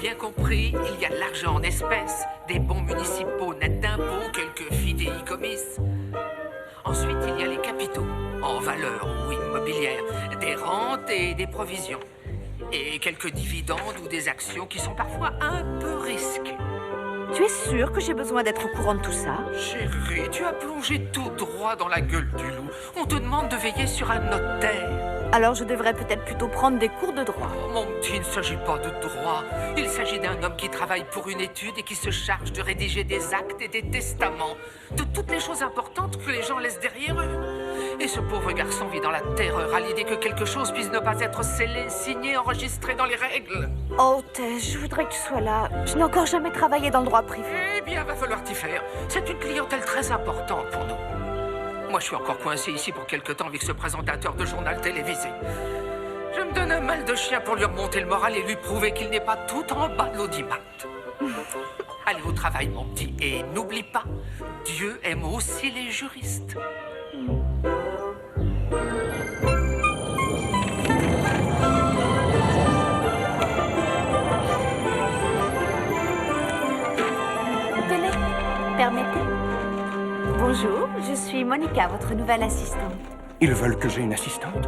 bien compris, il y a l'argent en espèces, des bons municipaux nets d'impôts, quelques fidéicommises. Ensuite, il y a les capitaux, en valeur ou immobilière, des rentes et des provisions. Et quelques dividendes ou des actions qui sont parfois un peu risquées. Tu es sûr que j'ai besoin d'être au courant de tout ça? Chérie, tu as plongé tout droit dans la gueule du loup. On te demande de veiller sur un notaire. Alors je devrais peut-être plutôt prendre des cours de droit. Oh, mon petit, il ne s'agit pas de droit. Il s'agit d'un homme qui travaille pour une étude et qui se charge de rédiger des actes et des testaments. De toutes les choses importantes que les gens laissent derrière eux. Et ce pauvre garçon vit dans la terreur à l'idée que quelque chose puisse ne pas être scellé, signé, enregistré dans les règles. Oh, Tess, je voudrais que tu sois là. Je n'ai encore jamais travaillé dans le droit privé. Eh bien, va falloir t'y faire. C'est une clientèle très importante pour nous. Moi, je suis encore coincé ici pour quelque temps avec ce présentateur de journal télévisé. Je me donne un mal de chien pour lui remonter le moral et lui prouver qu'il n'est pas tout en bas de l'audimat. Allez au travail, mon petit, et n'oublie pas, Dieu aime aussi les juristes. Tenez, permettez. Bonjour, je suis Monica, votre nouvelle assistante. Ils veulent que j'ai une assistante?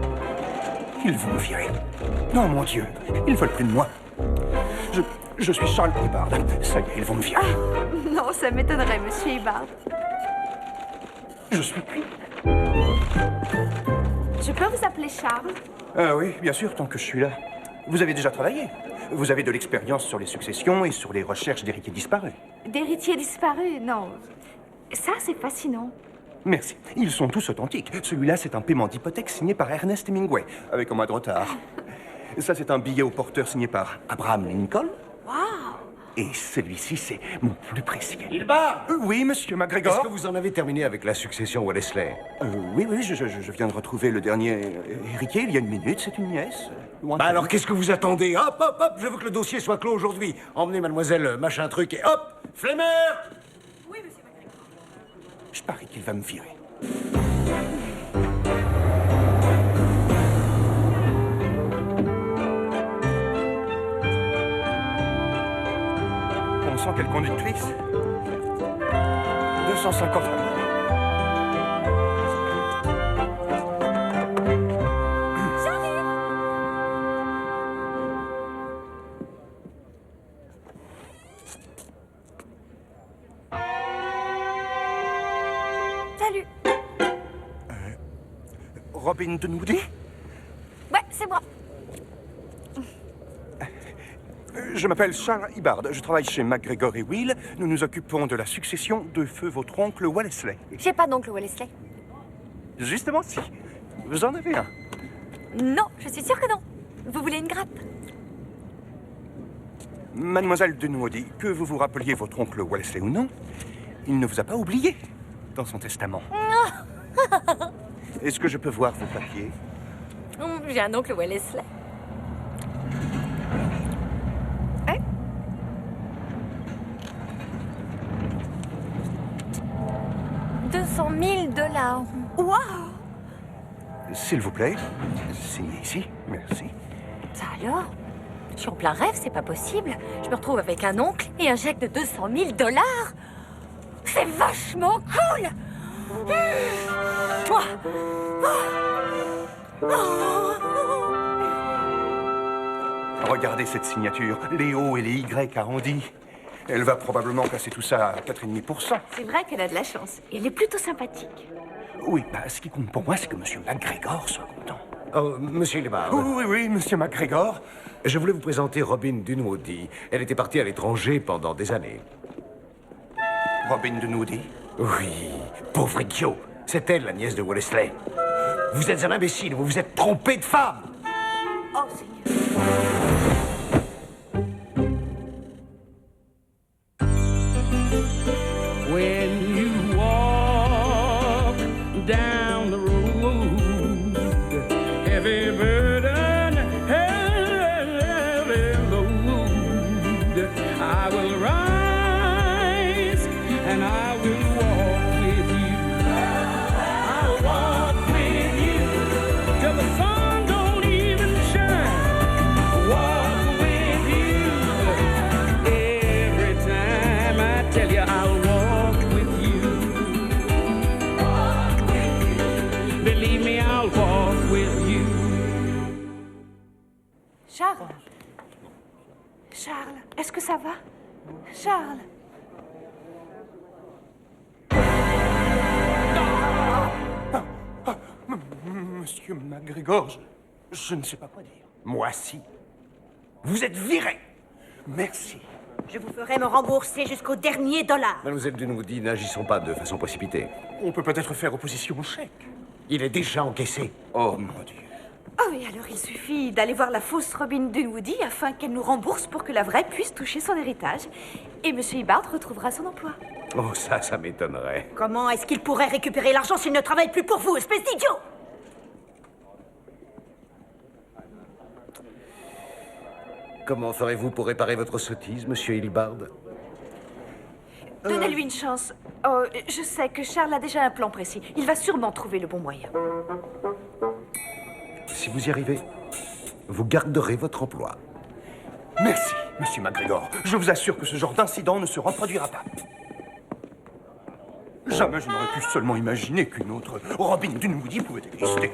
Ils vont me virer. Non, mon Dieu, ils veulent plus de moi. Je suis Charles Hibbard. Ça y est, ils vont me virer. Ah, non, ça m'étonnerait, monsieur Hibbard. Je suis cuit. Je peux vous appeler Charles? Ah oui, bien sûr, tant que je suis là. Vous avez déjà travaillé. Vous avez de l'expérience sur les successions et sur les recherches d'héritiers disparus. D'héritiers disparus? Non. Ça, c'est fascinant. Merci. Ils sont tous authentiques. Celui-là, c'est un paiement d'hypothèque signé par Ernest Hemingway, avec un mois de retard. Ça, c'est un billet au porteur signé par Abraham Lincoln. Waouh! Et celui-ci, c'est mon plus précieux. Hibbard! Oui, monsieur McGregor. Est-ce que vous en avez terminé avec la succession Wellesley? Oui, je viens de retrouver le dernier héritier il y a une minute. C'est une nièce. Bah alors, qu'est-ce que vous attendez? Hop, hop, hop! Je veux que le dossier soit clos aujourd'hui. Emmenez mademoiselle machin truc et hop! Flemmer! Oui, monsieur McGregor. Je parie qu'il va me virer. On sent quelle conductrice? 250 francs. Salut. Robin Dunwoody? Ouais, c'est moi. Je m'appelle Charles Hibbard. Je travaille chez McGregor et Will. Nous nous occupons de la succession de feu votre oncle Wellesley. J'ai pas d'oncle Wellesley. Justement, si. Vous en avez un. Non, je suis sûre que non. Vous voulez une grappe? Mademoiselle Dunwoody, que vous vous rappeliez votre oncle Wellesley ou non, il ne vous a pas oublié dans son testament. Est-ce que je peux voir vos papiers? J'ai un oncle Wellesley. Ouais. $200,000. Waouh! S'il vous plaît, signez ici. Merci. Ça alors? Je suis en plein rêve, c'est pas possible. Je me retrouve avec un oncle et un chèque de $200,000. C'est vachement cool! Toi! Regardez cette signature. Les O et les Y arrondis. Elle va probablement passer tout ça à 4,5%. C'est vrai qu'elle a de la chance. Elle est plutôt sympathique. Oui, ce qui compte pour moi, c'est que monsieur McGregor soit content. Oh, monsieur Hibbard. Oui, monsieur McGregor. Je voulais vous présenter Robin Dunwoody. Elle était partie à l'étranger pendant des années. Robin Dunwoody? Oui, pauvre idiot. C'est elle, la nièce de Wellesley. Vous êtes un imbécile, vous vous êtes trompé de femme. Oh, Seigneur. When you walk down the road, heavy burden, heavy load, I will rise and I will walk with you. I'll walk with you till the sun don't even shine. Walk with you Charles, est-ce que ça va? Charles. Monsieur McGregor, je ne sais pas quoi dire. Moi, si. Vous êtes viré. Merci. Je vous ferai me rembourser jusqu'au dernier dollar. Mademoiselle Dunwoody, n'agissons pas de façon précipitée. On peut peut-être faire opposition au chèque. Il est déjà encaissé. Oh, mon Dieu. Oh, et alors il suffit d'aller voir la fausse Robin Dunwoody afin qu'elle nous rembourse pour que la vraie puisse toucher son héritage. Et Monsieur Hibbard retrouvera son emploi. Oh, ça m'étonnerait. Comment est-ce qu'il pourrait récupérer l'argent s'il ne travaille plus pour vous, espèce d'idiot? Comment ferez-vous pour réparer votre sottise, Monsieur Hibbard? Donnez-lui une chance. Oh, je sais que Charles a déjà un plan précis. Il va sûrement trouver le bon moyen. Si vous y arrivez, vous garderez votre emploi. Merci, Monsieur McGregor. Je vous assure que ce genre d'incident ne se reproduira pas. Jamais je n'aurais pu seulement imaginer qu'une autre Robin Dunwoody pouvait exister.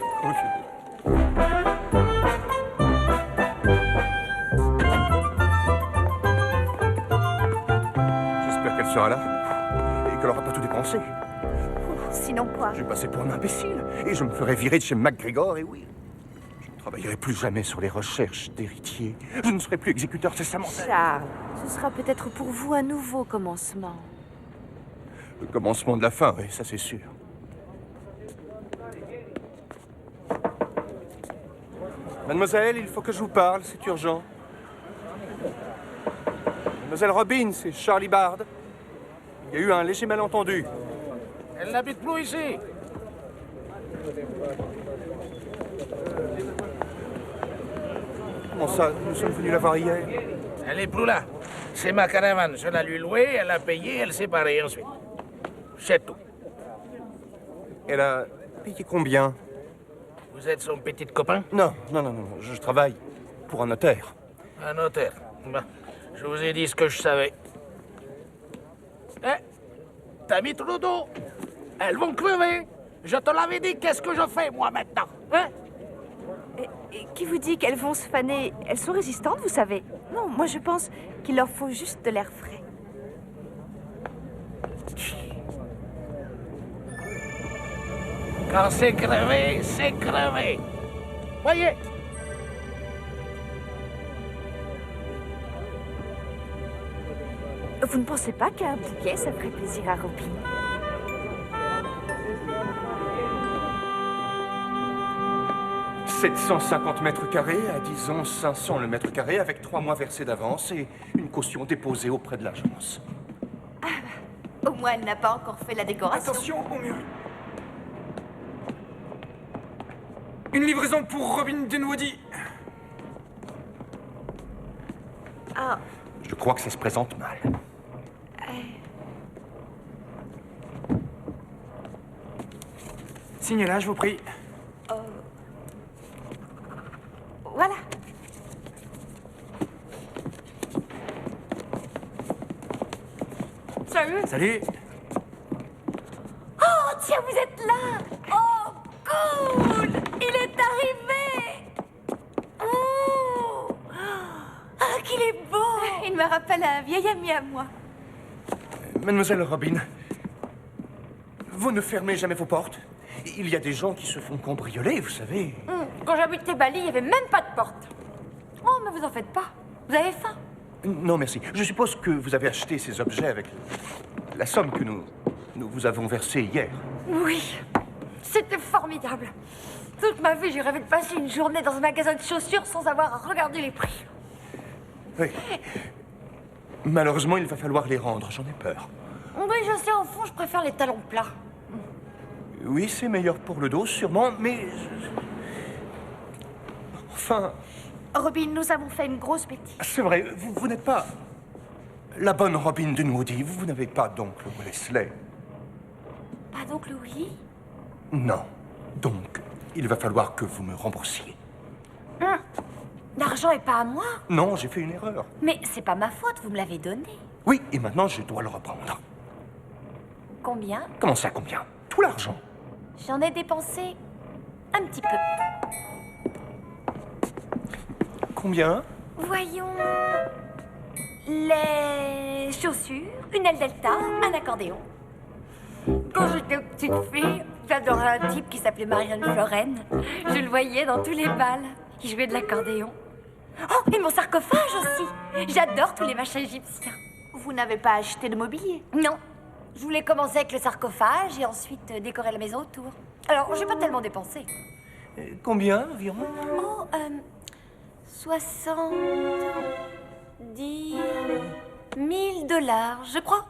J'espère qu'elle sera là et qu'elle n'aura pas tout dépensé. Sinon quoi? J'ai passé pour un imbécile et je me ferai virer de chez McGregor, et oui. Je ne travaillerai plus jamais sur les recherches d'héritiers. Je ne serai plus exécuteur testamentaire. Charles, ce sera peut-être pour vous un nouveau commencement. Le commencement de la fin, oui, ça c'est sûr. Mademoiselle, il faut que je vous parle, c'est urgent. Mademoiselle Robin, c'est Charlie Bard. Il y a eu un léger malentendu. Elle n'habite plus ici. Comment ça? Nous sommes venus la voir hier. Elle est plus là. C'est ma caravane. Je la lui louée, elle a payé, elle s'est barrée ensuite. C'est tout. Elle a payé combien? Vous êtes son petit copain? Non, je travaille pour un notaire. Un notaire. Bah, je vous ai dit ce que je savais. Eh, t'as mis tout le dos. Elles vont crever. Je te l'avais dit, qu'est-ce que je fais, moi, maintenant? Hein? Et qui vous dit qu'elles vont se faner? Elles sont résistantes, vous savez. Non, moi je pense qu'il leur faut juste de l'air frais. Quand c'est crevé, c'est crevé. Voyez? Vous ne pensez pas qu'un bouquet, ça ferait plaisir à Robin? « 750 mètres carrés à, disons, 500 le mètre carré, avec 3 mois versés d'avance et une caution déposée auprès de l'agence. » Au moins, elle n'a pas encore fait la décoration. Attention au mur. Une livraison pour Robin Dunwoody. Ah, Je crois que ça se présente mal. Signez-la, je vous prie. voilà. Salut. Oh, tiens, vous êtes là! Oh, cool! Il est arrivé! Oh! Ah, qu'il est beau! Il me rappelle un vieil ami à moi. Mademoiselle Robin, vous ne fermez jamais vos portes. Il y a des gens qui se font cambrioler, vous savez. Quand j'habitais Bali, il n'y avait même pas de porte. Oh, mais vous en faites pas. Vous avez faim? Non, merci. Je suppose que vous avez acheté ces objets avec la somme que nous vous avons versée hier. Oui, c'était formidable. Toute ma vie, j'ai rêvé de passer une journée dans un magasin de chaussures sans avoir à regarder les prix. Oui. Malheureusement, il va falloir les rendre, j'en ai peur. Oui, je sais, au fond, je préfère les talons plats. Oui, c'est meilleur pour le dos, sûrement, mais... Enfin, Robin, nous avons fait une grosse bêtise. c'est vrai, vous n'êtes pas la bonne Robin Dunwoody. Vous n'avez pas d'oncle Wesley. Pas d'oncle Willy? Non. Donc, il va falloir que vous me remboursiez. L'argent est pas à moi. Non, j'ai fait une erreur. Mais c'est pas ma faute, vous me l'avez donné. Oui, et maintenant, je dois le reprendre. Combien? Comment ça, combien? Tout l'argent. J'en ai dépensé un petit peu. Combien? Voyons... les chaussures, une aile delta, un accordéon. Quand j'étais petite fille, j'adorais un type qui s'appelait Marion Floren. Je le voyais dans tous les bals. Il jouait de l'accordéon. Oh, et mon sarcophage aussi. J'adore tous les machins égyptiens. Vous n'avez pas acheté de mobilier? Non. Je voulais commencer avec le sarcophage et ensuite décorer la maison autour. Alors, j'ai pas tellement dépensé. Combien environ? Oh, 70 000 $, je crois.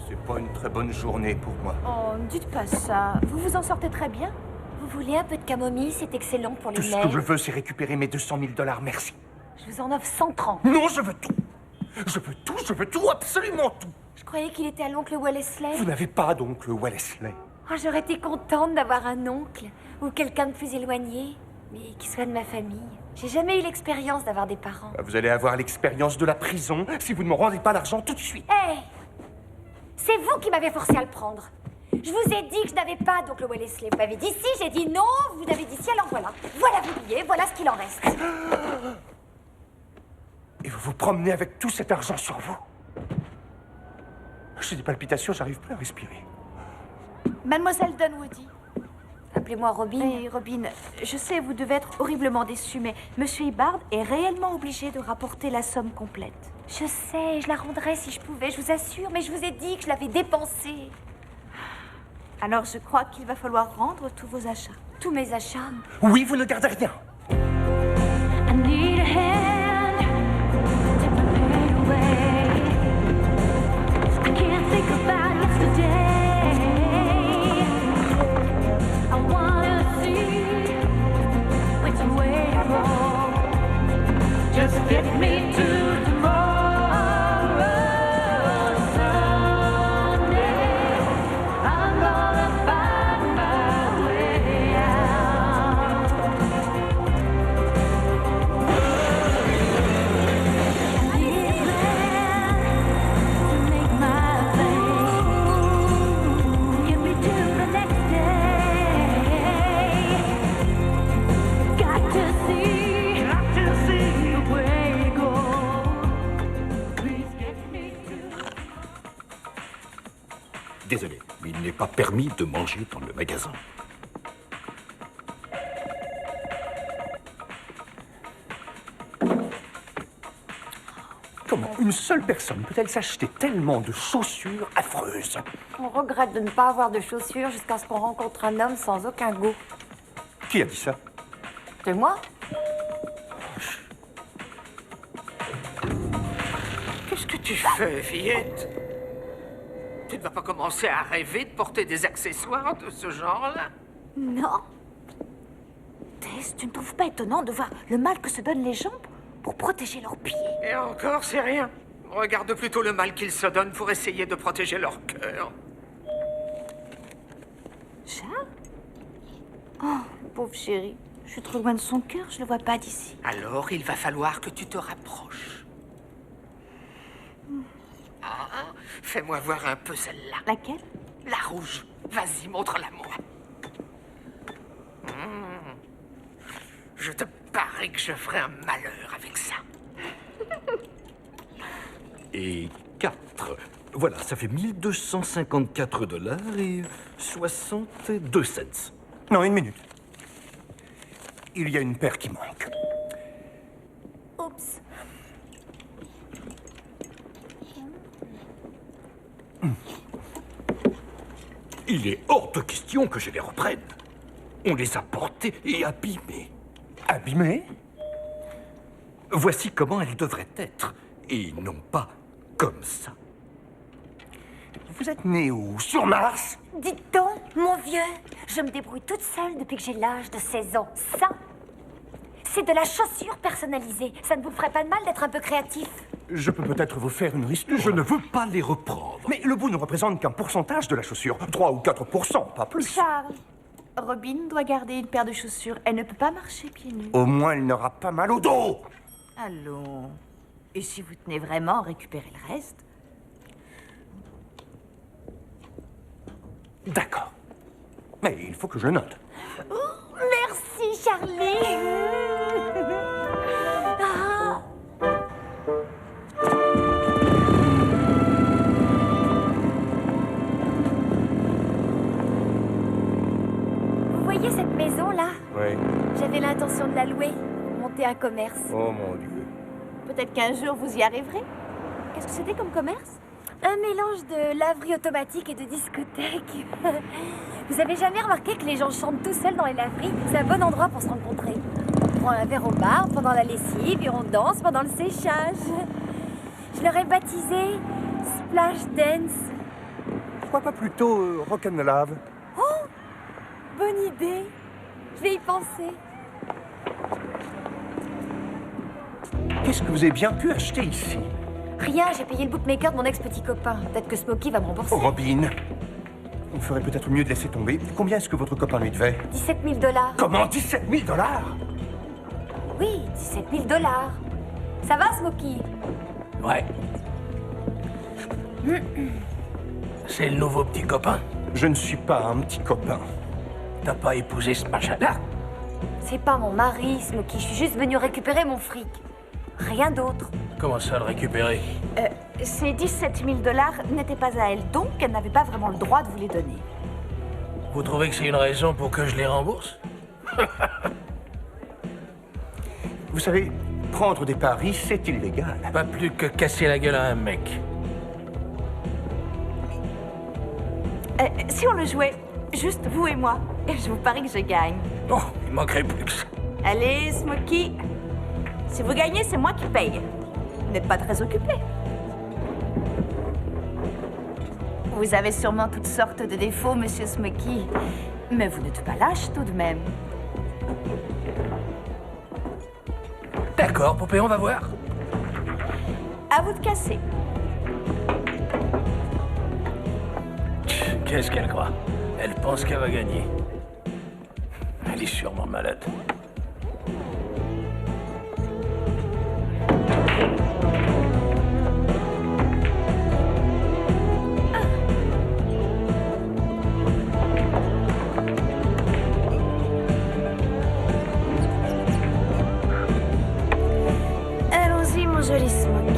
C'est pas une très bonne journée pour moi. Oh, ne dites pas ça. Vous vous en sortez très bien. Vous voulez un peu de camomille? C'est excellent pour Tout les ce que je nerfs. veux, c'est récupérer mes 200 000 $, merci. Je vous en offre 130. Non, je veux tout. Je veux tout, absolument tout. Je croyais qu'il était à l'oncle Wellesley. Vous n'avez pas d'oncle Wellesley. Oh, j'aurais été contente d'avoir un oncle ou quelqu'un de plus éloigné, mais qui soit de ma famille. J'ai jamais eu l'expérience d'avoir des parents. Vous allez avoir l'expérience de la prison si vous ne me rendez pas l'argent tout de suite. Hé! C'est vous qui m'avez forcé à le prendre. Je vous ai dit que je n'avais pas d'oncle Wellesley. Vous m'avez dit si, j'ai dit non, vous avez dit si, alors voilà. Voilà vos billets, voilà ce qu'il en reste. Et vous vous promenez avec tout cet argent sur vous. J'ai des palpitations, j'arrive plus à respirer. Mademoiselle Dunwoody. Appelez-moi Robin. Et Robin, je sais, vous devez être horriblement déçue, mais Monsieur Hibbard est réellement obligé de rapporter la somme complète. Je sais, je la rendrais si je pouvais, je vous assure, mais je vous ai dit que je l'avais dépensée. Alors je crois qu'il va falloir rendre tous vos achats. Tous mes achats. Oui, vous ne gardez rien. I need a hand to put it away. I can't think about yesterday. I wanna see which way to go. Just get me to tomorrow, Sunday. I'm gonna find my way out. I need a plan to make my way. Get me to the next day. Got to see the way to go. Please get me to. Désolé, mais il n'est pas permis de manger dans le magasin. Comment une seule personne peut-elle s'acheter tellement de chaussures affreuses? On regrette de ne pas avoir de chaussures jusqu'à ce qu'on rencontre un homme sans aucun goût. Qui a dit ça? C'est moi? Qu'est-ce que tu fais, fillette? Tu ne vas pas commencer à rêver de porter des accessoires de ce genre-là? Non. Tess, tu ne trouves pas étonnant de voir le mal que se donnent les gens pour protéger leurs pieds? Et encore, c'est rien. Regarde plutôt le mal qu'ils se donnent pour essayer de protéger leur cœur. Charles? Oh, pauvre chéri. Je suis trop loin de son cœur, je le vois pas d'ici. Alors, il va falloir que tu te rapproches. Ah, fais-moi voir un peu celle-là. Laquelle? La rouge. Vas-y, montre-la-moi. Je te parie que je ferai un malheur avec ça. Et 4. Voilà, ça fait 1254 $ et 62 cents. Non, une minute. Il y a une paire qui manque. Oups. Il est hors de question que je les reprenne. On les a portées et abîmées. Abîmé? Voici comment elles devraient être, et non pas comme ça. Vous êtes né où? Sur Mars? Dites donc, mon vieux, je me débrouille toute seule depuis que j'ai l'âge de 16 ans. Ça, c'est de la chaussure personnalisée. Ça ne vous ferait pas de mal d'être un peu créatif? Je peux peut-être vous faire une ristourne. Je ne veux pas les reprendre. Mais le bout ne représente qu'un pourcentage de la chaussure. 3 ou 4%, pas plus. Charles, Robin doit garder une paire de chaussures. Elle ne peut pas marcher pieds nus. Au moins, elle n'aura pas mal au dos. Allons. Et si vous tenez vraiment à récupérer le reste? D'accord. Mais il faut que je le note. Merci, Charlie. Ah. Vous voyez cette maison-là? Oui. J'avais l'intention de la louer, monter un commerce. Oh mon Dieu. Peut-être qu'un jour vous y arriverez. Qu'est-ce que c'était comme commerce? Un mélange de laverie automatique et de discothèque. Vous avez jamais remarqué que les gens chantent tout seuls dans les laveries? C'est un bon endroit pour se rencontrer. On prend un verre au bar pendant la lessive et on danse pendant le séchage. Je l'aurais baptisé Splash Dance. Pourquoi pas plutôt Rock'n'Lave? Bonne idée. Je vais y penser. Qu'est-ce que vous avez bien pu acheter ici? Rien, j'ai payé le bookmaker de mon ex-petit copain. Peut-être que Smokey va me rembourser. Oh, Robin, on ferait peut-être mieux de laisser tomber. Combien est-ce que votre copain lui devait? 17 000 $. Comment 17 000 $? Oui, 17 000 $. Ça va, Smokey? Ouais. C'est le nouveau petit copain. Je ne suis pas un petit copain. T'as pas épousé ce machin-là? C'est pas mon mari, Smokey. Je suis juste venue récupérer mon fric. Rien d'autre. Comment ça, le récupérer? Ces 17 000 $ n'étaient pas à elle, donc elle n'avait pas vraiment le droit de vous les donner. Vous trouvez que c'est une raison pour que je les rembourse? Vous savez, prendre des paris, c'est illégal. Pas plus que casser la gueule à un mec. Si on le jouait, juste vous et moi, je vous parie que je gagne. Bon, il manquerait plus que ça. Allez, Smokey. Si vous gagnez, c'est moi qui paye. Vous n'êtes pas très occupé. Vous avez sûrement toutes sortes de défauts, Monsieur Smokey. Mais vous n'êtes pas lâche tout de même. D'accord, poupée, on va voir. À vous de casser. Qu'est-ce qu'elle croit? Elle pense qu'elle va gagner. Elle est sûrement malade. Allons-y, mon joli Smokey.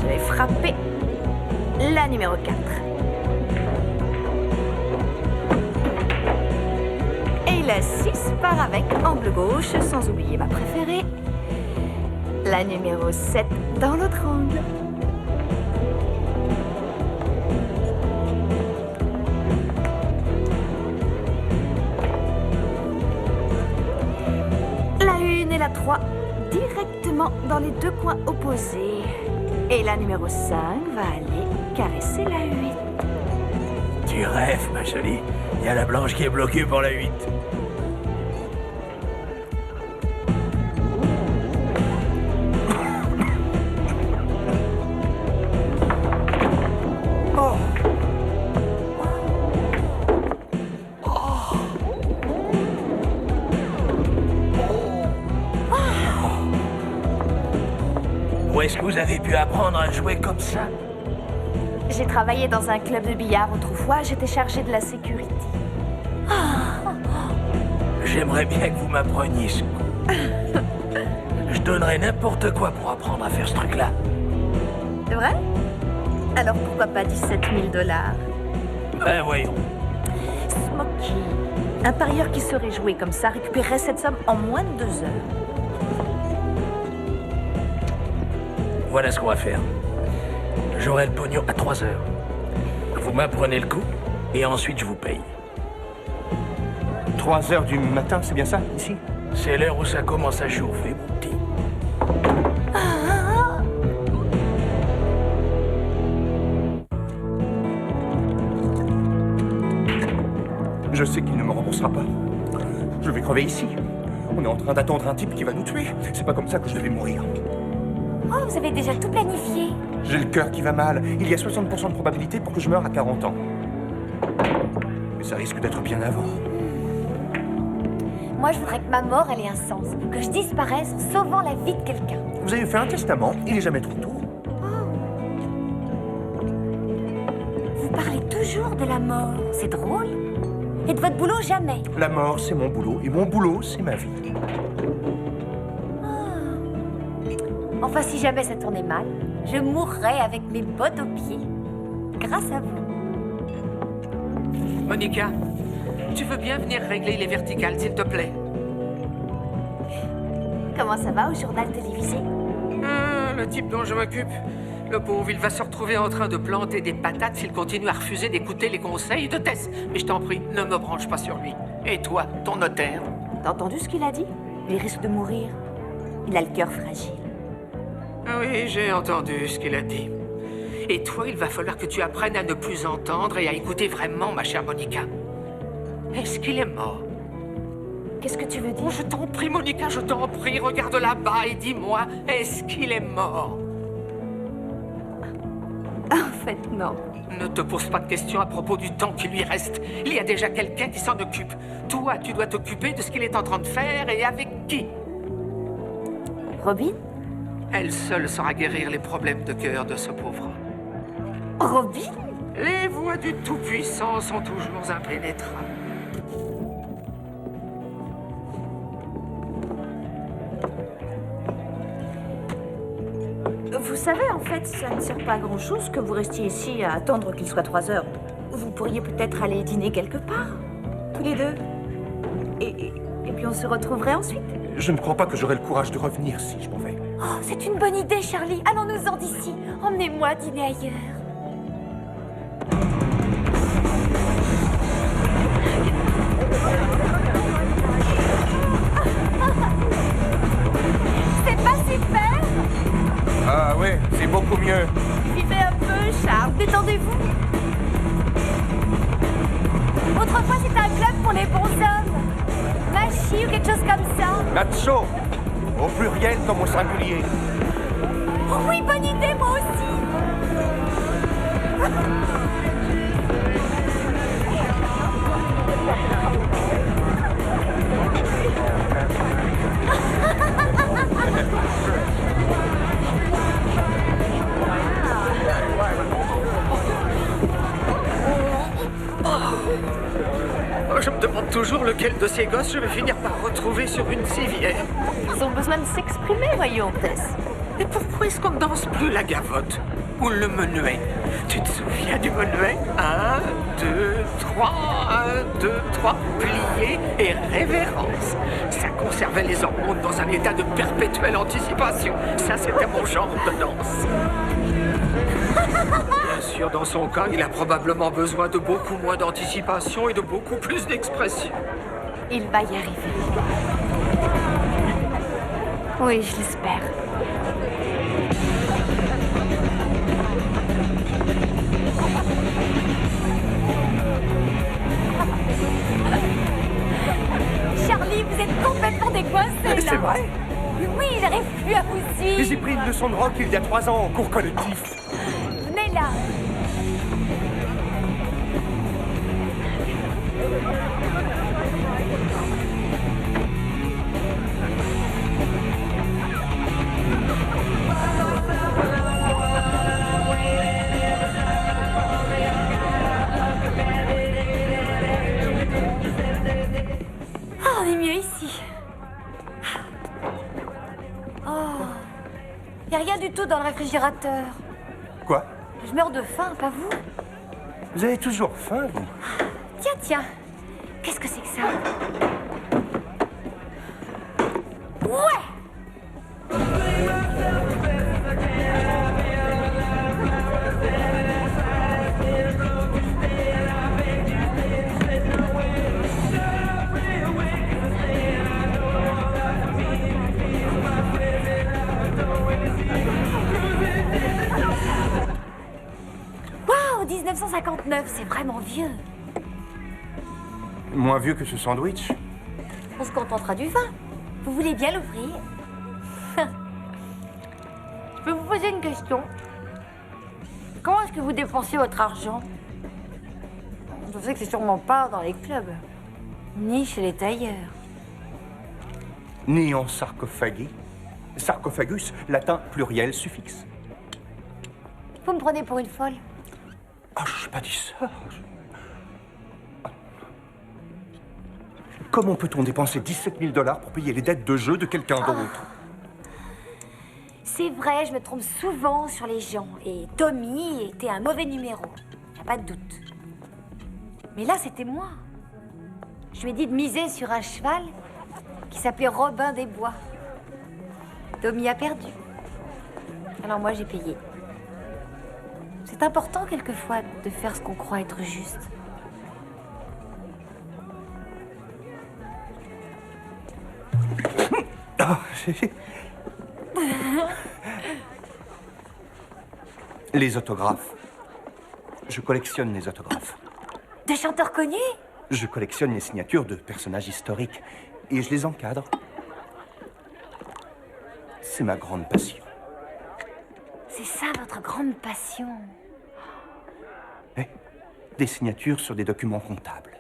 Je vais frapper la numéro 4. Et la 6 part avec angle gauche, sans oublier ma préférée. La numéro 7 dans l'autre angle. La 1 et la 3 directement dans les deux coins opposés. Et la numéro 5 va aller caresser la 8. Tu rêves, ma jolie. Il y a la blanche qui est bloquée pour la 8. Où est-ce que vous avez pu apprendre à jouer comme ça? J'ai travaillé dans un club de billard autrefois, j'étais chargée de la sécurité. J'aimerais bien que vous m'appreniez ce coup. Je donnerais n'importe quoi pour apprendre à faire ce truc-là. C'est vrai? Alors pourquoi pas 17 000 $? Ben voyons. Smokey, un parieur qui serait joué comme ça récupérerait cette somme en moins de 2 heures. Voilà ce qu'on va faire. J'aurai le pognon à 3 heures. Vous m'apprenez le coup et ensuite je vous paye. 3 heures du matin, c'est bien ça, ici? C'est l'heure où ça commence à chauffer, mon petit. Je sais qu'il ne me remboursera pas. Je vais crever ici. On est en train d'attendre un type qui va nous tuer. C'est pas comme ça que je devais mourir. Oh, vous avez déjà tout planifié. J'ai le cœur qui va mal. Il y a 60% de probabilité pour que je meure à 40 ans. Mais ça risque d'être bien avant. Moi, je voudrais que ma mort, elle ait un sens. Que je disparaisse en sauvant la vie de quelqu'un. Vous avez fait un testament, il est jamais trop tôt. Vous parlez toujours de la mort. C'est drôle. Et de votre boulot, jamais. La mort, c'est mon boulot, et mon boulot, c'est ma vie. Enfin, si jamais ça tournait mal, je mourrais avec mes bottes aux pieds. Grâce à vous. Monica, tu veux bien venir régler les verticales, s'il te plaît? Comment ça va au journal télévisé? Le type dont je m'occupe. Le pauvre, il va se retrouver en train de planter des patates s'il continue à refuser d'écouter les conseils de Tess. Mais je t'en prie, ne me branche pas sur lui. Et toi, ton notaire? T'as entendu ce qu'il a dit? Il risque de mourir. Il a le cœur fragile. Ah oui, j'ai entendu ce qu'il a dit. Et toi, il va falloir que tu apprennes à ne plus entendre et à écouter vraiment, ma chère Monica. Est-ce qu'il est mort? Qu'est-ce que tu veux dire? Oh, je t'en prie, Monica, je t'en prie, regarde là-bas et dis-moi, est-ce qu'il est mort? En fait, non. Ne te pose pas de questions à propos du temps qui lui reste. Il y a déjà quelqu'un qui s'en occupe. Toi, tu dois t'occuper de ce qu'il est en train de faire et avec qui? Robin? Elle seule saura guérir les problèmes de cœur de ce pauvre homme. Robin? Les voies du Tout-Puissant sont toujours impénétrables. Vous savez, en fait, ça ne sert pas à grand-chose que vous restiez ici à attendre qu'il soit 3 heures. Vous pourriez peut-être aller dîner quelque part, tous les deux. Et puis on se retrouverait ensuite. Je ne crois pas que j'aurai le courage de revenir si je m'en vais. Oh, c'est une bonne idée, Charlie. Allons-nous-en d'ici. Emmenez-moi dîner ailleurs. C'est pas super? Ah ouais, c'est beaucoup mieux. Vivez un peu, Charles. Détendez-vous. Autrefois, c'était un club pour les bons hommes. Machi ou quelque chose comme ça. Nacho, au pluriel comme au singulier. Oh oui, bonne idée, moi aussi. Je me demande toujours lequel de ces gosses je vais finir par retrouver sur une civière. Ils ont besoin de s'exprimer, voyons, Tess. Et pourquoi est-ce qu'on ne danse plus la gavotte? Ou le menuet? Tu te souviens du menuet? 1, 2, 3, 1, 2, 3, plié et révérence. Ça conservait les hormones dans un état de perpétuelle anticipation. Ça, c'était mon genre de danse. Bien sûr, dans son cas, il a probablement besoin de beaucoup moins d'anticipation et de beaucoup plus d'expression. Il va y arriver. Oui, je l'espère. Charlie, vous êtes complètement décoincé, là. C'est vrai? Oui, j'arrive plus à vous suivre. J'ai pris une leçon de rock il y a 3 ans en cours collectif. Venez là. Ah, on est mieux ici. Oh, y a rien du tout dans le réfrigérateur. Quoi? Je meurs de faim, pas vous? Vous avez toujours faim, vous? Tiens, tiens. Qu'est-ce que c'est que ça? Ouais! Waouh, 1959, c'est vraiment vieux. Moins vieux que ce sandwich? On se contentera du vin. Vous voulez bien l'ouvrir? Je peux vous poser une question? Comment est-ce que vous dépensez votre argent? Je sais que c'est sûrement pas dans les clubs, ni chez les tailleurs. Ni en sarcophagie. Sarcophagus, latin pluriel suffixe. Vous me prenez pour une folle? Ah, je pas dit ça. Comment peut-on dépenser 17 000 $ pour payer les dettes de jeu de quelqu'un d'autre? C'est vrai, je me trompe souvent sur les gens. Et Tommy était un mauvais numéro. Y a pas de doute. Mais là, c'était moi. Je lui ai dit de miser sur un cheval qui s'appelait Robin des Bois. Tommy a perdu. Alors moi, j'ai payé. C'est important, quelquefois, de faire ce qu'on croit être juste. Les autographes. Je collectionne les autographes. De chanteurs connus? Je collectionne les signatures de personnages historiques et je les encadre. C'est ma grande passion. C'est ça votre grande passion. Eh, des signatures sur des documents comptables.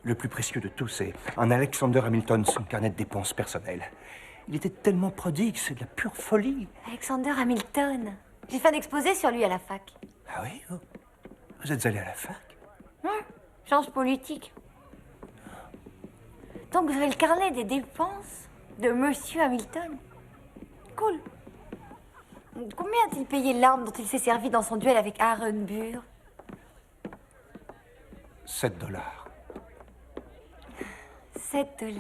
Le plus précieux de tous, c'est un Alexander Hamilton, son carnet de dépenses personnelles. Il était tellement prodigue, c'est de la pure folie. Alexander Hamilton. J'ai fait un exposé sur lui à la fac. Ah oui? Vous êtes allé à la fac? Sciences politiques. Donc vous avez le carnet des dépenses de Monsieur Hamilton. Cool. Combien a-t-il payé l'arme dont il s'est servi dans son duel avec Aaron Burr? 7 $. 7 $.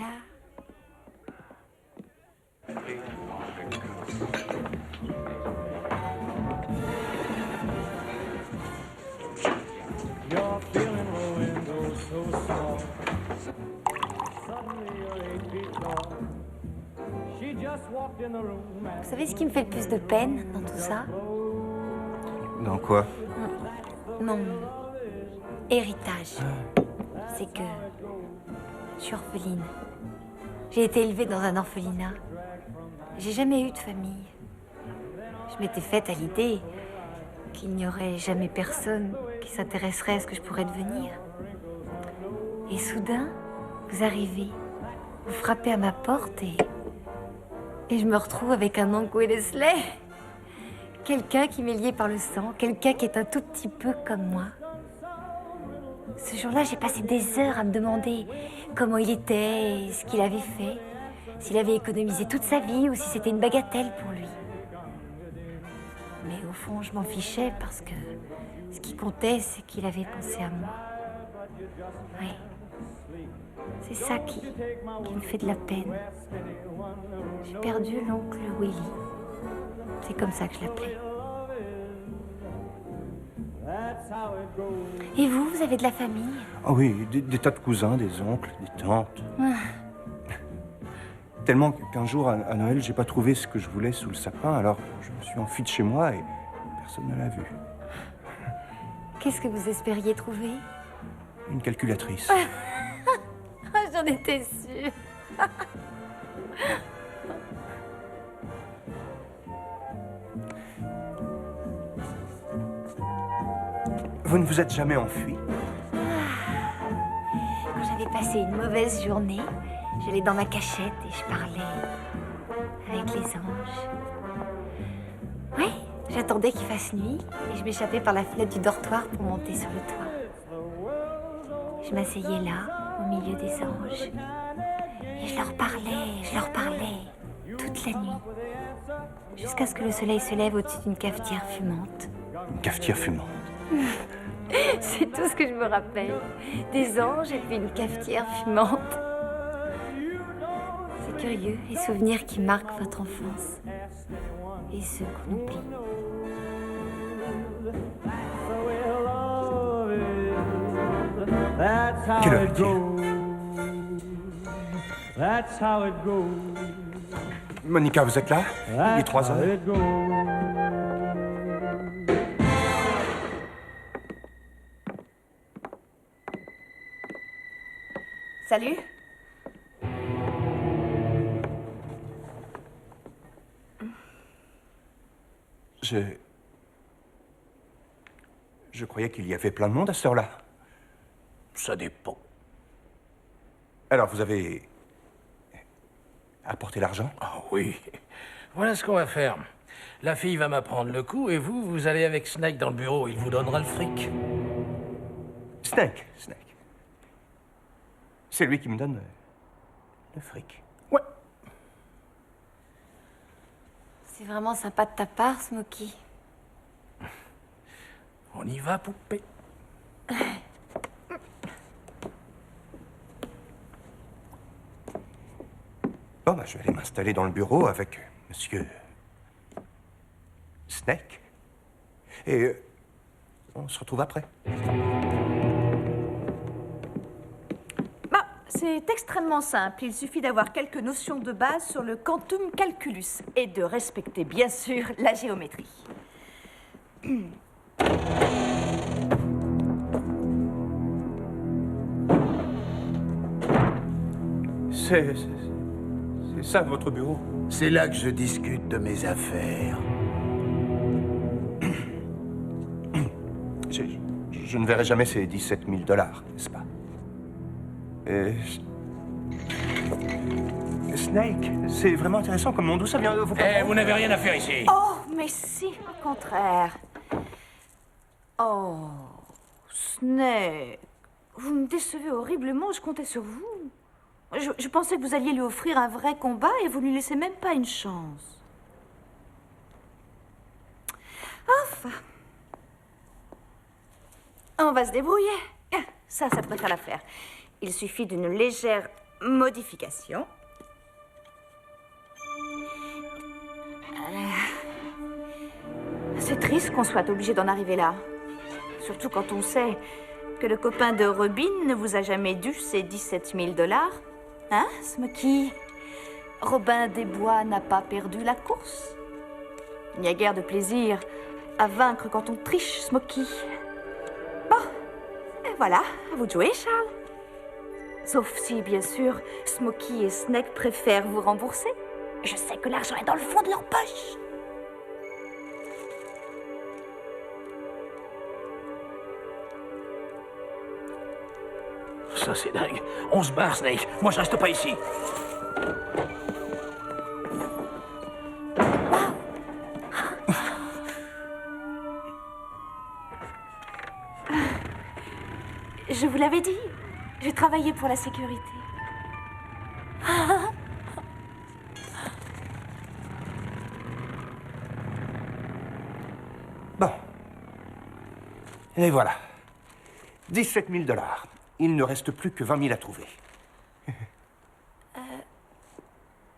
You're feeling the window so soft. Suddenly you're 8 feet tall. She just walked in the room and Vous savez ce qui me fait le plus de peine dans tout ça? Dans quoi? Mon héritage. C'est que je suis orpheline. J'ai été élevée dans un orphelinat. J'ai jamais eu de famille. Je m'étais faite à l'idée qu'il n'y aurait jamais personne qui s'intéresserait à ce que je pourrais devenir. Et soudain, vous arrivez, vous frappez à ma porte et je me retrouve avec un oncle Wellesley. Quelqu'un qui m'est lié par le sang, quelqu'un qui est un tout petit peu comme moi. Ce jour-là, j'ai passé des heures à me demander comment il était et ce qu'il avait fait, s'il avait économisé toute sa vie ou si c'était une bagatelle pour lui. Mais au fond, je m'en fichais parce que ce qui comptait, c'est qu'il avait pensé à moi. Oui. C'est ça qui me fait de la peine. J'ai perdu l'oncle Willy. C'est comme ça que je l'appelais. Et vous avez de la famille? Ah oui, des tas de cousins, des oncles, des tantes. Tellement qu'un jour, à Noël, j'ai pas trouvé ce que je voulais sous le sapin, alors je me suis enfui de chez moi et personne ne l'a vu. Qu'est-ce que vous espériez trouver? Une calculatrice. J'en étais sûre. Vous ne vous êtes jamais enfui? Quand j'avais passé une mauvaise journée, j'allais dans ma cachette et je parlais avec les anges. Oui, j'attendais qu'il fasse nuit et je m'échappais par la fenêtre du dortoir pour monter sur le toit. Je m'asseyais là, au milieu des anges. Et je leur parlais, toute la nuit. Jusqu'à ce que le soleil se lève au-dessus d'une cafetière fumante. Une cafetière fumante. C'est tout ce que je me rappelle. Des anges et puis une cafetière fumante. C'est curieux, les souvenirs qui marquent votre enfance. Et ceux qu'on oublie. Quelle heure est-il? That's how it goes. Monica, vous êtes là? Il est 3 heures. Salut. Je croyais qu'il y avait plein de monde à cette heure-là. Ça dépend. Alors, vous avez apporté l'argent? Ah oui. Voilà ce qu'on va faire. La fille va m'apprendre le coup et vous allez avec Snake dans le bureau. Il vous donnera le fric. Snake. C'est lui qui me donne le fric. Ouais. C'est vraiment sympa de ta part, Smokey. On y va, poupée. Bon, bah, je vais aller m'installer dans le bureau avec monsieur Snake. Et on se retrouve après. Bah, c'est extrêmement simple. Il suffit d'avoir quelques notions de base sur le quantum calculus et de respecter, bien sûr, la géométrie. C'est ça votre bureau? C'est là que je discute de mes affaires. Je ne verrai jamais ces 17 000 $, n'est-ce pas? Snake, c'est vraiment intéressant comme nom. D'où ça vient de vous? Vous n'avez rien à faire ici. Oh, mais si, au contraire. Oh, Snake, vous me décevez horriblement, je comptais sur vous. Je pensais que vous alliez lui offrir un vrai combat et vous ne lui laissez même pas une chance. Enfin. On va se débrouiller. Ça devrait faire l'affaire. Il suffit d'une légère modification. C'est triste qu'on soit obligé d'en arriver là. Surtout quand on sait que le copain de Robin ne vous a jamais dû ces 17 000 $. Hein, Smokey? Robin des Bois n'a pas perdu la course. Il n'y a guère de plaisir à vaincre quand on triche, Smokey. Bon, et voilà, à vous de jouer, Charles. Sauf si, bien sûr, Smokey et Snake préfèrent vous rembourser. Je sais que l'argent est dans le fond de leur poche. Ça, c'est dingue. On se barre, Snake. Moi, je reste pas ici. Je vous l'avais dit, j'ai travaillé pour la sécurité. Bon. Et voilà. 17 000 $. Il ne reste plus que 20 000 à trouver.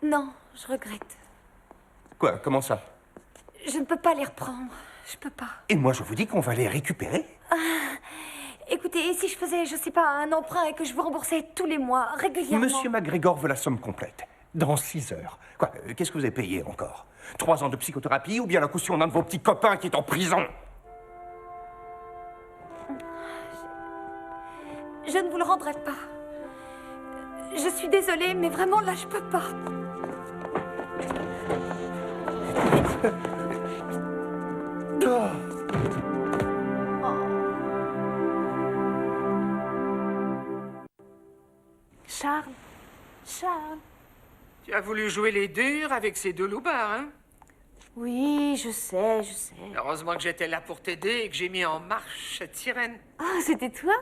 Non, je regrette. Quoi? Comment ça? Je ne peux pas les reprendre. Je peux pas. Et moi, je vous dis qu'on va les récupérer. Écoutez, et si je faisais, je sais pas, un emprunt et que je vous remboursais tous les mois, régulièrement? Monsieur McGregor veut la somme complète. Dans 6 heures. Quoi? Qu'est-ce que vous avez payé encore? 3 ans de psychothérapie ou bien la caution d'un de vos petits copains qui est en prison? Je ne vous le rendrai pas. Je suis désolée, mais vraiment, là, je peux pas. Charles. Tu as voulu jouer les durs avec ces deux loupards, hein? Oui, je sais. Heureusement que j'étais là pour t'aider et que j'ai mis en marche cette sirène. Ah, c'était toi?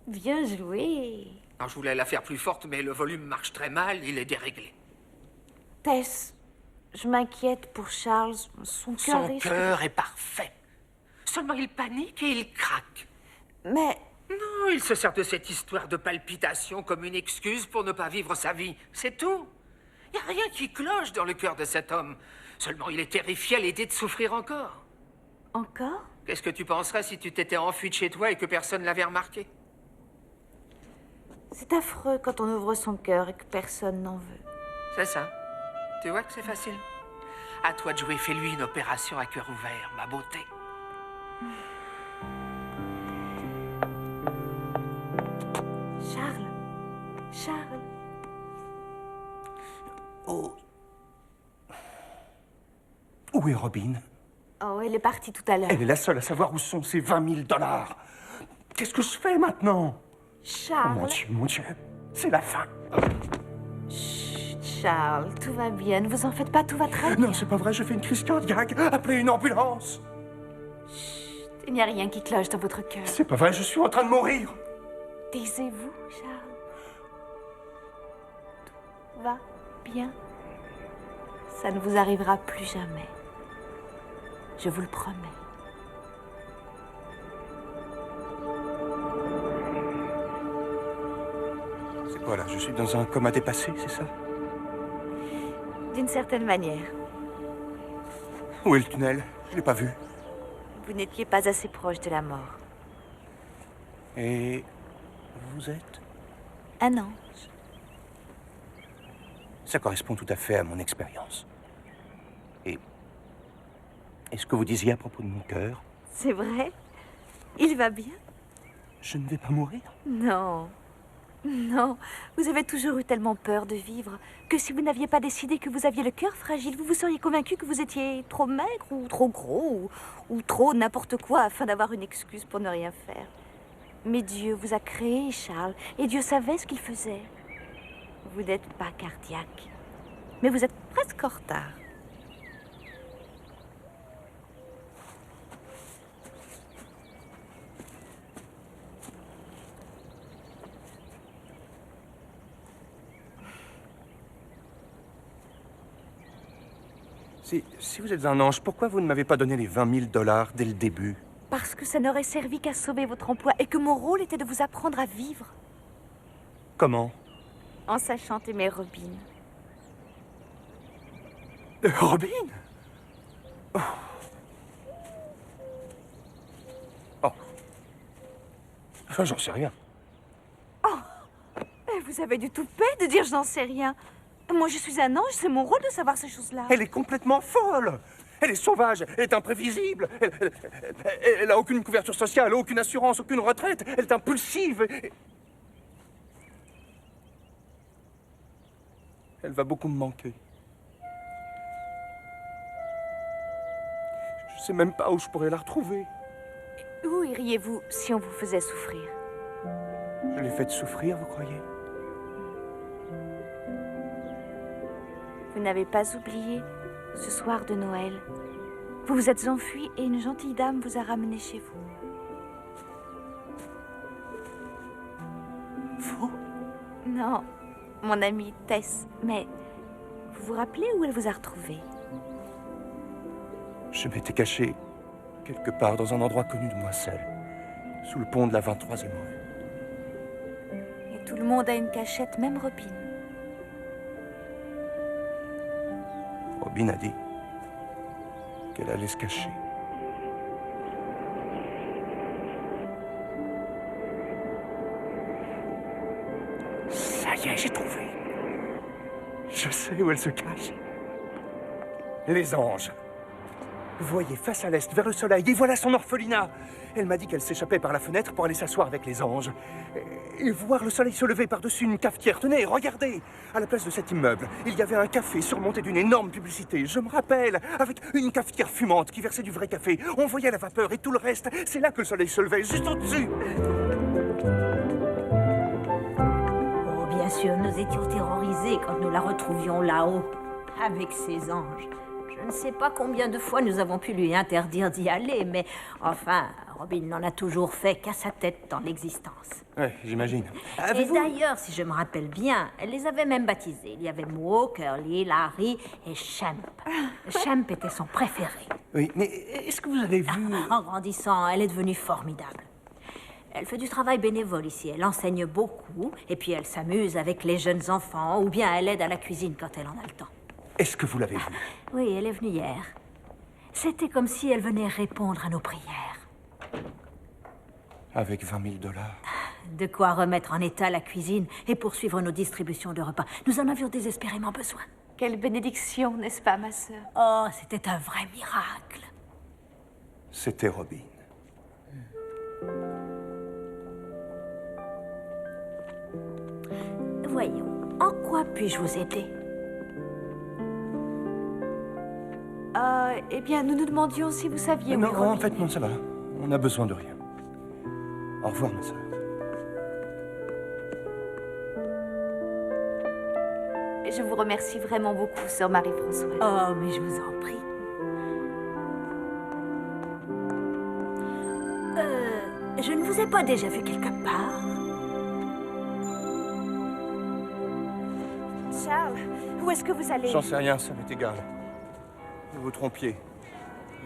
Bien joué. Alors, je voulais la faire plus forte, mais le volume marche très mal, il est déréglé. Tess, je m'inquiète pour Charles. Son cœur Son risque... cœur est parfait. Seulement il panique et il craque. Mais... Non, il se sert de cette histoire de palpitation comme une excuse pour ne pas vivre sa vie. C'est tout. Il n'y a rien qui cloche dans le cœur de cet homme. Seulement il est terrifié à l'idée de souffrir encore. Encore? Qu'est-ce que tu penserais si tu t'étais enfui de chez toi et que personne l'avait remarqué? C'est affreux quand on ouvre son cœur et que personne n'en veut. C'est ça. Tu vois que c'est facile. À toi de jouer, fais-lui une opération à cœur ouvert, ma beauté. Charles. Oh. Où est Robin? Oh, elle est partie tout à l'heure. Elle est la seule à savoir où sont ces 20 000 $. Qu'est-ce que je fais maintenant? Oh, Charles. mon Dieu, c'est la fin. Chut. Charles, tout va bien. Ne vous en faites pas, tout va très bien. Non, c'est pas vrai, je fais une crise cardiaque. Appelez une ambulance. Il n'y a rien qui cloche dans votre cœur. C'est pas vrai, je suis en train de mourir. Taisez-vous, Charles. Tout va bien. Ça ne vous arrivera plus jamais. Je vous le promets. C'est quoi là? Je suis dans un coma dépassé, c'est ça? D'une certaine manière, Où est le tunnel? Je l'ai pas vu. vous n'étiez pas assez proche de la mort. Et vous êtes? Un ange. Ça correspond tout à fait à mon expérience. Et ce que vous disiez à propos de mon cœur, C'est vrai? Il va bien? je ne vais pas mourir. Non. Non. Vous avez toujours eu tellement peur de vivre que si vous n'aviez pas décidé que vous aviez le cœur fragile, vous vous seriez convaincu que vous étiez trop maigre ou trop gros ou trop n'importe quoi afin d'avoir une excuse pour ne rien faire. Mais Dieu vous a créé, Charles, et Dieu savait ce qu'il faisait. Vous n'êtes pas cardiaque, mais vous êtes presque en retard. Si vous êtes un ange, pourquoi vous ne m'avez pas donné les 20 000 $ dès le début? Parce que ça n'aurait servi qu'à sauver votre emploi et que mon rôle était de vous apprendre à vivre Comment? en sachant aimer Robin. Robin? Oh. Oh. Enfin, j'en sais rien. Vous avez du toupet de dire je n'en sais rien. Moi, je suis un ange, c'est mon rôle de savoir ces choses-là. Elle est complètement folle. Elle est sauvage, elle est imprévisible. Elle a aucune couverture sociale, aucune assurance, aucune retraite. Elle est impulsive. Elle va beaucoup me manquer. Je sais même pas où je pourrais la retrouver. Où iriez-vous si on vous faisait souffrir? Je l'ai faite souffrir, vous croyez? Vous n'avez pas oublié ce soir de Noël. Vous vous êtes enfui et une gentille dame vous a ramené chez vous. Vous? Non, mon amie Tess. Mais vous vous rappelez où elle vous a retrouvé? Je m'étais caché quelque part dans un endroit connu de moi seul, sous le pont de la 23e rue. Et tout le monde a une cachette, même Robin. Robin a dit qu'elle allait se cacher. Ça y est, j'ai trouvé. Je sais où elle se cache. Les anges. Vous voyez, face à l'est, vers le soleil, et voilà son orphelinat. Elle m'a dit qu'elle s'échappait par la fenêtre pour aller s'asseoir avec les anges. Et voir le soleil se lever par-dessus une cafetière. Tenez, regardez! À la place de cet immeuble, il y avait un café surmonté d'une énorme publicité. Je me rappelle, avec une cafetière fumante qui versait du vrai café. On voyait la vapeur et tout le reste. C'est là que le soleil se levait, juste au-dessus. Oh, bien sûr, nous étions terrorisés quand nous la retrouvions là-haut, avec ses anges. Je ne sais pas combien de fois nous avons pu lui interdire d'y aller, mais enfin, Robin n'en a toujours fait qu'à sa tête dans l'existence. Ouais, j'imagine. Et d'ailleurs, si je me rappelle bien, elle les avait même baptisés. Il y avait Mo, Curly, Larry et Champ. Champ était son préféré. Oui, mais est-ce que vous avez vu... En grandissant, elle est devenue formidable. Elle fait du travail bénévole ici. Elle enseigne beaucoup, et puis elle s'amuse avec les jeunes enfants, ou bien elle aide à la cuisine quand elle en a le temps. Est-ce que vous l'avez vu? Oui, elle est venue hier. C'était comme si elle venait répondre à nos prières. Avec 20 000 $. De quoi remettre en état la cuisine et poursuivre nos distributions de repas. Nous en avions désespérément besoin. Quelle bénédiction, n'est-ce pas, ma sœur? Oh, c'était un vrai miracle. C'était Robin. Voyons, en quoi puis-je vous aider? Eh bien, nous nous demandions si vous saviez où Non, est Robin. en fait, non, ça va. On n'a besoin de rien. Au revoir, ma sœur. Je vous remercie vraiment beaucoup, sœur Marie-Françoise. Oh, mais je vous en prie. Je ne vous ai pas déjà vu quelque part. Charles, où est-ce que vous allez? J'en sais rien, ça m'est égal. Vous vous trompiez.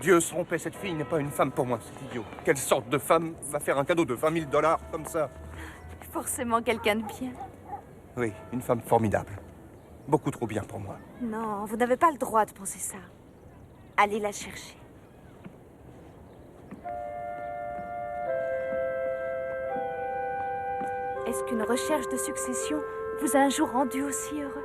Dieu se trompait, cette fille n'est pas une femme pour moi, c'est idiot. Quelle sorte de femme va faire un cadeau de 20 000 $ comme ça? Forcément quelqu'un de bien. Oui, une femme formidable. Beaucoup trop bien pour moi. Non, vous n'avez pas le droit de penser ça. Allez la chercher. Est-ce qu'une recherche de succession vous a un jour rendu aussi heureux?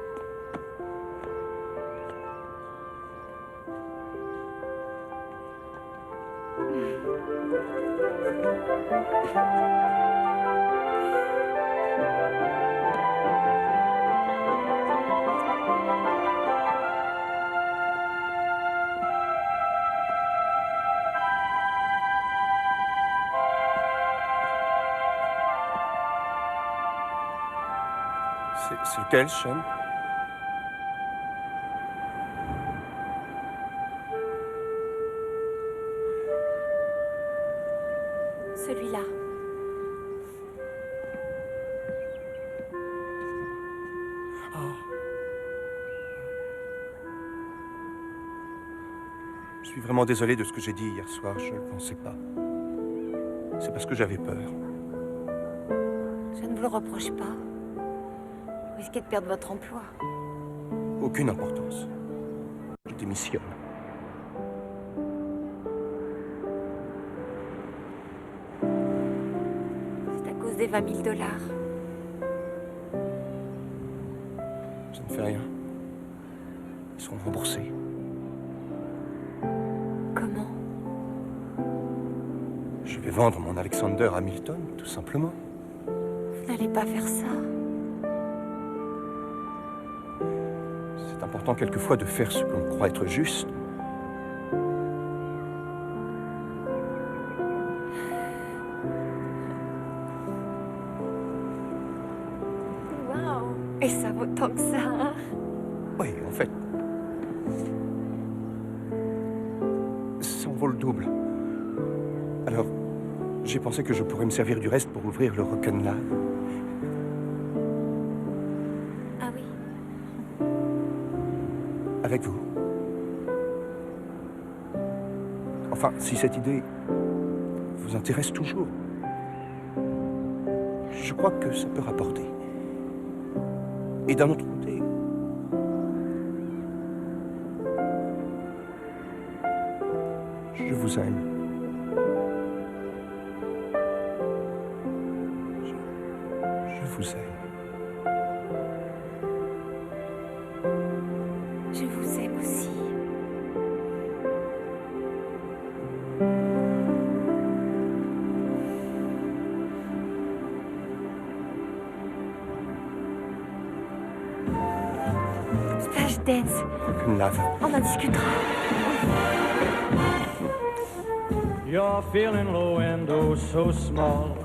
C'est lequel, Sean? Celui-là. Je suis vraiment désolé de ce que j'ai dit hier soir, je ne le pensais pas. C'est parce que j'avais peur. Je ne vous le reproche pas. Vous risquez de perdre votre emploi. Aucune importance. Je démissionne. C'est à cause des 20 000 $. Ça ne fait rien. Ils seront remboursés. Comment? Je vais vendre mon Alexander Hamilton, tout simplement. Vous n'allez pas faire ça. C'est important quelquefois de faire ce qu'on croit être juste. Waouh! Et ça vaut tant que ça, hein? Oui, en fait. Ça en vaut le double. Alors, j'ai pensé que je pourrais me servir du reste pour ouvrir le Rock'n'Live. Ah oui. Avec vous. Enfin, si cette idée vous intéresse toujours, je crois que ça peut rapporter. Et d'un autre côté, je vous aime. Je vous aime. Je vous aime aussi. Flashdance. Rock'n'Live. On en discutera. You're feeling low and oh so small.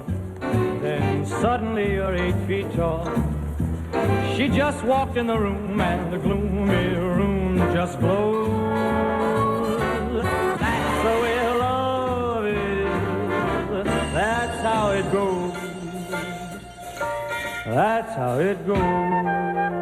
Then suddenly you're 8 feet tall. She just walked in the room and the gloomy room just glows. That's the way love is. That's how it goes. That's how it goes.